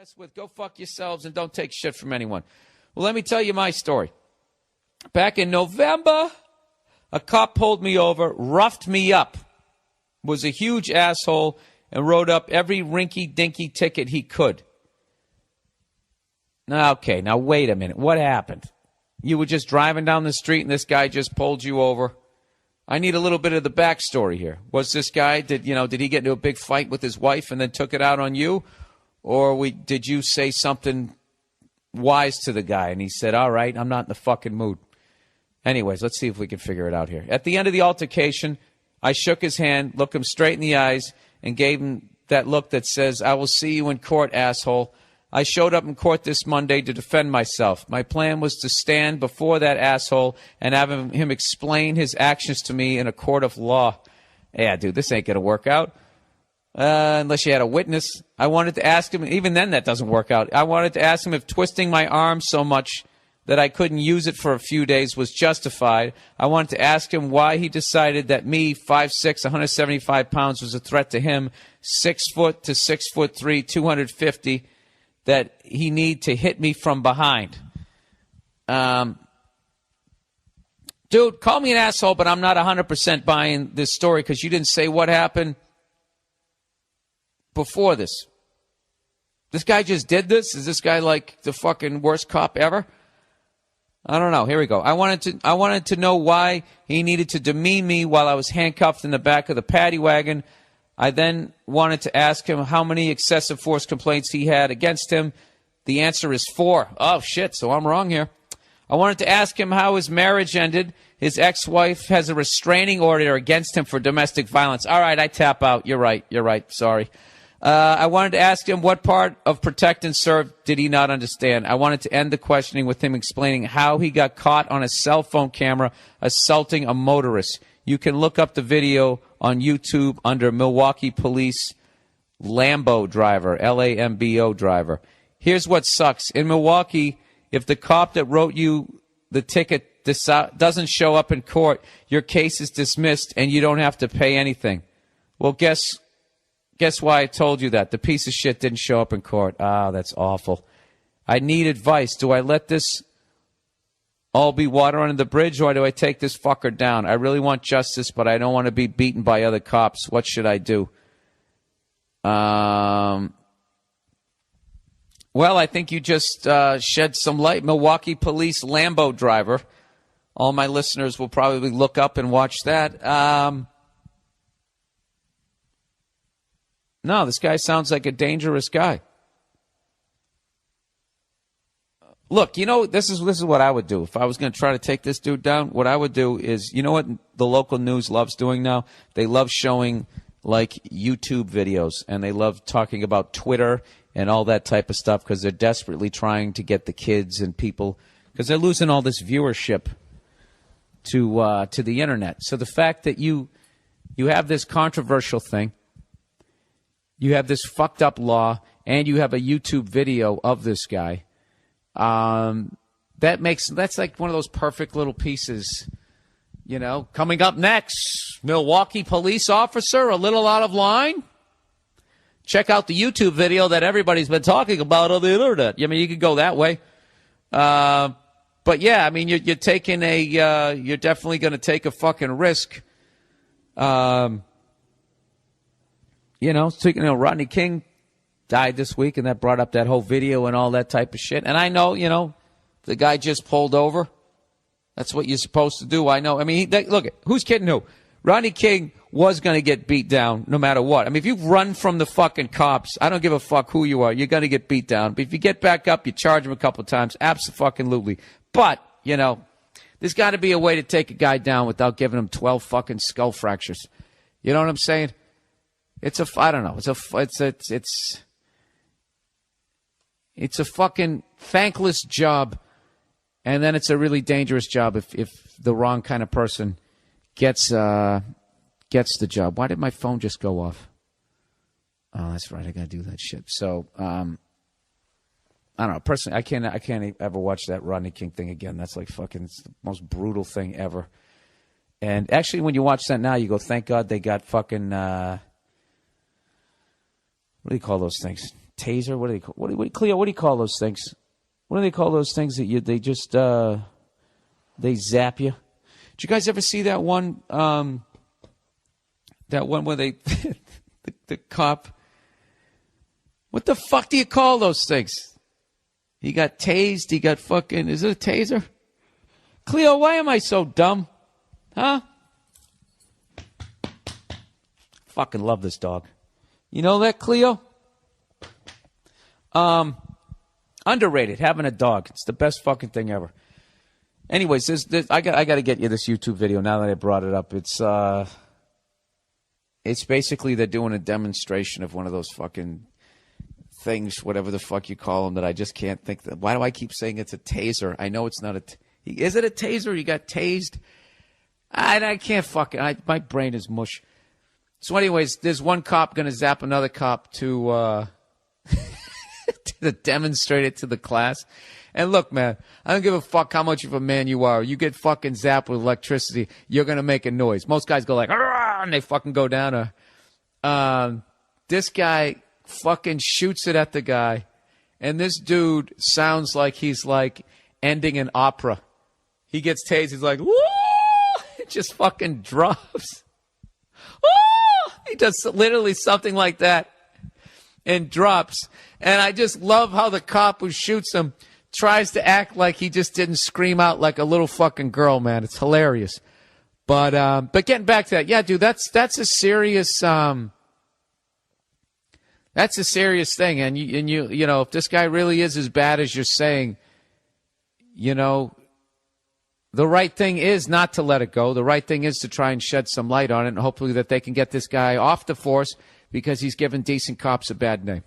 impressed with. Go fuck yourselves and don't take shit from anyone. Well, let me tell you my story. Back in November, a cop pulled me over, roughed me up, was a huge asshole, and wrote up every rinky-dinky ticket he could. Now, okay, now wait a minute. What happened? You were just driving down the street and this guy just pulled you over? I need a little bit of the backstory here. Was this guy, did he get into a big fight with his wife and then took it out on you? Or did you say something wise to the guy and he said, all right, I'm not in the fucking mood? Anyways, let's see if we can figure it out here. At the end of the altercation, I shook his hand, looked him straight in the eyes, and gave him that look that says, I will see you in court, asshole. I showed up in court this Monday to defend myself. My plan was to stand before that asshole and have him explain his actions to me in a court of law. Yeah, dude, this ain't going to work out. Unless you had a witness. I wanted to ask him, even then that doesn't work out. I wanted to ask him if twisting my arm so much that I couldn't use it for a few days was justified. I wanted to ask him why he decided that me, 5'6", 175 pounds, was a threat to him, 6 foot to 6'3", 250, that he need to hit me from behind. Dude, call me an asshole, but I'm not 100% buying this story because you didn't say what happened before this. This guy just did this? Is this guy like the fucking worst cop ever? I don't know. Here we go. I wanted to know why he needed to demean me while I was handcuffed in the back of the paddy wagon. I then wanted to ask him how many excessive force complaints he had against him. The answer is 4. Oh, shit, so I'm wrong here. I wanted to ask him how his marriage ended. His ex-wife has a restraining order against him for domestic violence. All right, I tap out. You're right. Sorry. I wanted to ask him what part of protect and serve did he not understand. I wanted to end the questioning with him explaining how he got caught on a cell phone camera assaulting a motorist. You can look up the video on YouTube under Milwaukee Police Lambo driver, Lambo driver. Here's what sucks. In Milwaukee, if the cop that wrote you the ticket doesn't show up in court, your case is dismissed and you don't have to pay anything. Well, guess why I told you that? The piece of shit didn't show up in court. Ah, that's awful. I need advice. Do I let this all be water under the bridge, or do I take this fucker down? I really want justice, but I don't want to be beaten by other cops. What should I do? Well, I think you just shed some light. Milwaukee Police Lambo driver. All my listeners will probably look up and watch that. No, this guy sounds like a dangerous guy. Look, this is what I would do. If I was going to try to take this dude down, what I would do is, you know what the local news loves doing now? They love showing, like, YouTube videos, and they love talking about Twitter and all that type of stuff because they're desperately trying to get the kids and people, because they're losing all this viewership to the internet. So the fact that you have this controversial thing, you have this fucked up law, and you have a YouTube video of this guy. That's like one of those perfect little pieces, Coming up next, Milwaukee police officer a little out of line. Check out the YouTube video that everybody's been talking about on the internet. I mean, you could go that way. But yeah, I mean, you're taking you're definitely going to take a fucking risk. Rodney King died this week, and that brought up that whole video and all that type of shit. And I know, the guy just pulled over. That's what you're supposed to do. I know. I mean, look, who's kidding who? Rodney King was going to get beat down no matter what. I mean, if you run from the fucking cops, I don't give a fuck who you are. You're going to get beat down. But if you get back up, you charge him a couple of times. Absolutely. But, there's got to be a way to take a guy down without giving him 12 fucking skull fractures. You know what I'm saying? I don't know. It's a fucking thankless job, and then it's a really dangerous job if the wrong kind of person gets the job. Why did my phone just go off? Oh, that's right. I got to do that shit. So, I don't know. Personally, I can't ever watch that Rodney King thing again. That's like fucking it's the most brutal thing ever. And actually, when you watch that now, you go, thank God they got fucking, what do you call those things? taser. What do they call? Cleo? What do you call those things? What do they call those things that they just they zap you? Did you guys ever see that one? That one where they the cop. What the fuck do you call those things? He got tased. He got fucking. Is it a taser? Cleo, why am I so dumb? Huh? Fucking love this dog. You know that, Cleo? Underrated, having a dog. It's the best fucking thing ever. Anyways, I got to get you this YouTube video now that I brought it up. It's basically they're doing a demonstration of one of those fucking things, whatever the fuck you call them, that I just can't think. Why do I keep saying it's a taser? I know it's not a. Is it a taser? You got tased? I can't fucking. My brain is mush. So, anyways, there's one cop going to zap another cop to demonstrate it to the class. And look, man, I don't give a fuck how much of a man you are. You get fucking zapped with electricity, you're going to make a noise. Most guys go like, "Arrgh!" and they fucking go down. This guy fucking shoots it at the guy. And this dude sounds like he's like ending an opera. He gets tased. He's like, woo! It just fucking drops. Woo! He does literally something like that and drops. And I just love how the cop who shoots him tries to act like he just didn't scream out like a little fucking girl, man. It's hilarious. But getting back to that, yeah, dude, that's a serious that's a serious thing. And you know, if this guy really is as bad as you're saying, you know, the right thing is not to let it go. The right thing is to try and shed some light on it, and hopefully that they can get this guy off the force because he's given decent cops a bad name.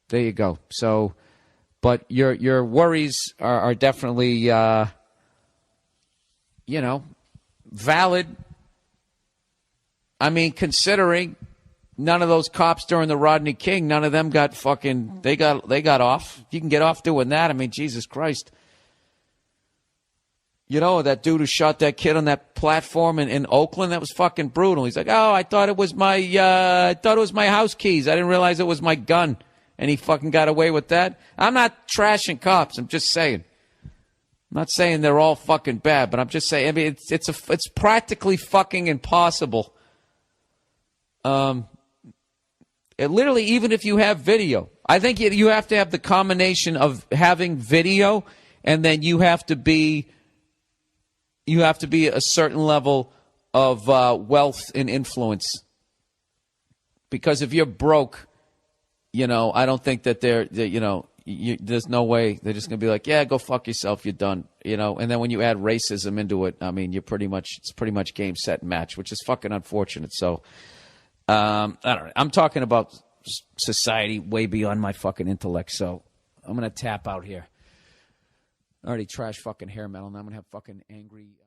There you go. So, but your worries are definitely, you know, valid. I mean, considering none of those cops during the Rodney King, none of them got fucking, they got off. You can get off doing that. I mean, Jesus Christ. You know, that dude who shot that kid on that platform in Oakland, that was fucking brutal. He's like, oh, I thought it was my house keys. I didn't realize it was my gun. And he fucking got away with that. I'm not trashing cops. I'm just saying. I'm not saying they're all fucking bad, but I'm just saying, I mean, it's practically fucking impossible. Literally, even if you have video, I think you have to have the combination of having video, and then you have to be a certain level of wealth and influence. Because if you're broke, you know, I don't think that there's no way they're just going to be like, yeah, go fuck yourself, you're done. You know, and then when you add racism into it, I mean, it's pretty much game, set, and match, which is fucking unfortunate. So, I don't know. I'm talking about society way beyond my fucking intellect. So I'm going to tap out here. I already trashed fucking hair metal. Now I'm going to have fucking angry...